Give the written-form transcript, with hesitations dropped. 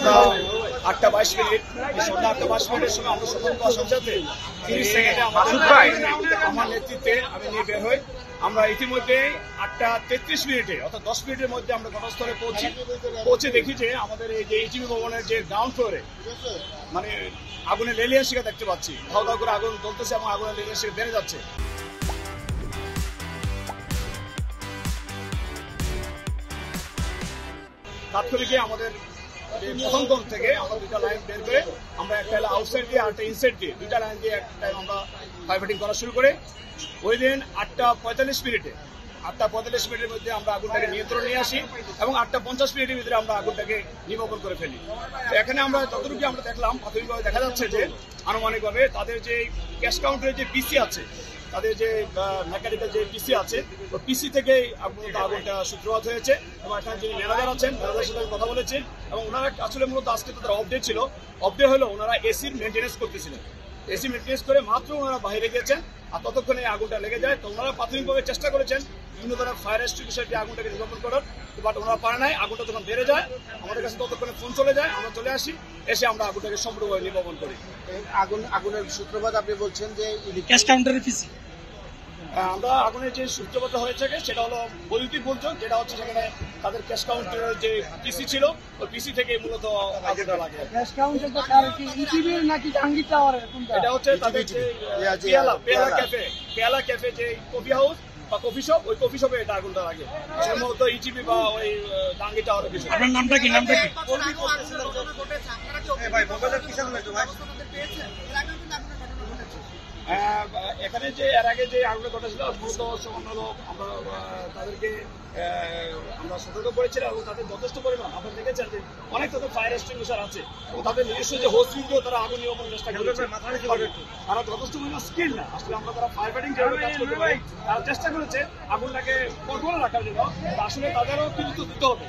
সন্ধ্যা 8:22 এই সন্ধ্যা 8:22 সময় আমরা স্বতন্ত্র আসার সাথে 30 সেকেন্ডে আমার নেতৃত্বে আমি নিয়ে বের হই। আমরা ইতিমধ্যে 8:33 অর্থাৎ 10 মিনিটের মধ্যে আমরা ঘটনাস্থলে পৌঁছে দেখি যে আমাদের এই যে ইটিভি ভবনের যে গ্রাউন্ড ফ্লোরে মানে আগুনে লেলিহান শিখা দেখতে পাচ্ছি। ধাও ধাও করে আগুন জ্বলতেছে এবং আগুনের লেলিহান শিখা বেড়ে যাচ্ছে। তাৎক্ষণিক আমাদের প্রথম দল থেকে আমরা দুইটা লাইন বের করে আমরা একটা আউটসাইড দিয়ে আর একটা ইনসাইড দিয়ে দুইটা লাইন দিয়ে একটা আমরা ফায়ার ফাইটিং করা শুরু করে ওই দিন 8:45 মধ্যে আমরা আগুনটাকে নিয়ন্ত্রণ নিয়ে আসি এবং 8:50 ভিতরে আমরা আগুনটাকে নির্বাপন করে ফেলি। তো এখানে আমরা যতটুকু আমরা দেখলাম প্রাথমিকভাবে দেখা যাচ্ছে যে আনুমানিকভাবে তাদের যে ক্যাশ কাউন্টারের যে পিসি আছে, তাদের যে মেকানিক্যাল যে পিসি আছে ওই পিসি থেকে আগুনটা সূত্রপাত হয়েছে এবং এখানে যিনি ম্যানেজার আছেন ম্যানেজারের সাথে কথা বলেছেন এবং ওনারা আসলে মূলত আজকে তাদের অপডেট ছিল। অপডেট হলো ওনারা এসির মেনটেন্যান্স করতেছিলেন। এসি মেনটেন্যান্স করে মাত্র ওনারা বাইরে গিয়েছেন আর ততক্ষণে আগুনটা লেগে যায়। তো ওনারা প্রাথমিকভাবে চেষ্টা করেছেন বিভিন্ন ধরনের ফায়ার এক্সটিংগুইশার দিয়ে আগুনটাকে নির্বাপন করার, বাট ওনারা পারে নাই। আগুনটা যখন বেড়ে যায় আমাদের কাছে ততক্ষণে ফোন চলে যায়, আমরা চলে আসি, এসে আমরা আগুনটাকে সম্পূর্ণভাবে নির্বাপন করি। আগুনের সূত্রপাত আপনি বলছেন যে ক্যাশ কাউন্টারের পিসি আমরা আগুনের যে সূত্রপাত হয়েছে সেটা হলো বৈদ্যুতিক গোলযোগ, যেটা হচ্ছে সেখানে তাদের ক্যাশ কাউন্টারের যে পিসি ছিল ওই পিসি থেকে মূলত আগুনটা লাগে। ক্যাশ কাউন্টারটা কার কি ইটিভির নাকি জাহাঙ্গীর টাওয়ারের কোনটা? এটা হচ্ছে তাদের যে পেয়ালা ক্যাফে যে কফি হাউস বা কফি শপ, ওই কফি শপে এটা আগুনটা লাগে। সম্ভবত ইটিভি বা ওই জাহাঙ্গীর টাওয়ারের কিছু। আপনার নামটা কি? এখানে যে এর আগে যে আগুনটা ঘটেছিল মূলত আমরা তাদেরকে আমরা সতর্ক করেছিলাম এবং তাদের যথেষ্ট পরিমাণ আপনারা দেখেছেন যে অনেক তাদের ফায়ার এক্সটিংগুইশার আছে এবং তাদের নিজস্ব যে হোস দিয়েও তারা আগুন নির্বাপনের চেষ্টা করেছে। তারা যথেষ্ট পরিমাণ স্কিল না, আসলে আমরা তারা ফায়ার ফাইটিং যেভাবে কাজ করতে পারি তারা চেষ্টা করেছে আগুনটাকে কন্ট্রোলে রাখার জন্য। আসলে তাদেরও কিন্তু দিতে হবে।